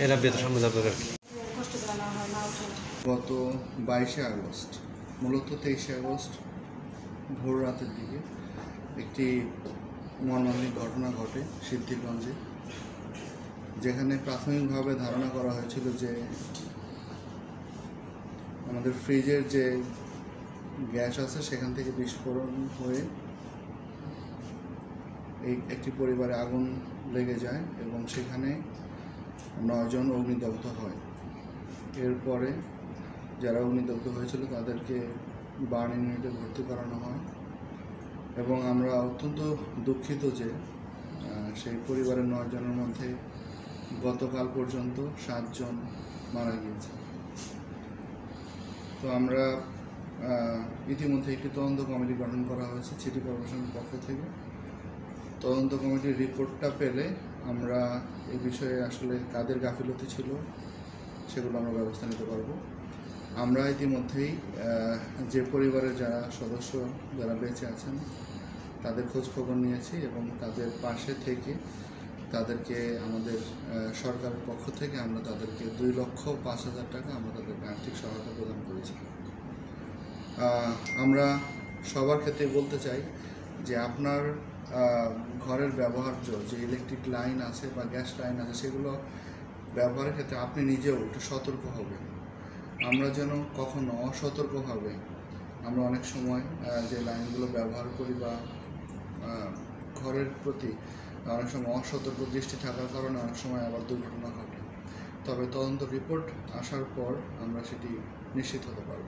এরা বেতন সম্বন্ধে আপনার গত 22শে আগস্ট, মূলত 23শে আগস্ট ভোর রাতের দিকে একটি মর্মান্তিক ঘটনা ঘটে সিদ্ধিরগঞ্জে, যেখানে প্রাথমিকভাবে ধারণা করা হয়েছিল যে আমাদের ফ্রিজের যে গ্যাস আছে সেখান থেকে বিস্ফোরণ হয়ে এই একটি পরিবারে আগুন লেগে যায় এবং সেখানে 9 জন অগ্নিদগ্ধ হয়। এরপরে যারা অগ্নিদগ্ধ হয়েছিল তাদেরকে বার্ন ইউনিটে ভর্তি করানো হয় এবং আমরা অত্যন্ত দুঃখিত যে সেই পরিবারের 9 জনের মধ্যে গতকাল পর্যন্ত 7 জন মারা গিয়েছে। তো আমরা ইতিমধ্যে একটি তদন্ত কমিটি গঠন করা হয়েছে সিটি কর্পোরেশনের পক্ষ থেকে। তদন্ত কমিটির রিপোর্টটা পেলে আমরা এই বিষয়ে আসলে কাদের গাফিলতি ছিল সেগুলো আমরা ব্যবস্থা নিতে পারবো। আমরা ইতিমধ্যেই যে পরিবারের যারা সদস্য যারা বেঁচে আছেন তাদের খোঁজ খবর নিয়েছি এবং তাদের পাশে থেকে তাদেরকে আমাদের সরকারের পক্ষ থেকে আমরা তাদেরকে 2,05,000 টাকা আমরা তাদেরকে আর্থিক সহায়তা প্রদান করেছি। আমরা সবার ক্ষেত্রে বলতে চাই যে আপনার ঘরের ব্যবহার্য যে ইলেকট্রিক লাইন আছে বা গ্যাস লাইন আছে সেগুলো ব্যবহারের ক্ষেত্রে আপনি নিজেও একটু সতর্ক হবেন। আমরা যেন কখনো অসতর্কভাবে আমরা অনেক সময় যে লাইনগুলো ব্যবহার করি বা ঘরের প্রতি অনেক সময় অসতর্ক দৃষ্টি থাকার কারণে অনেক সময় আবার দুর্ঘটনা ঘটে। তবে তদন্ত রিপোর্ট আসার পর আমরা সেটি নিশ্চিত হতে পারব।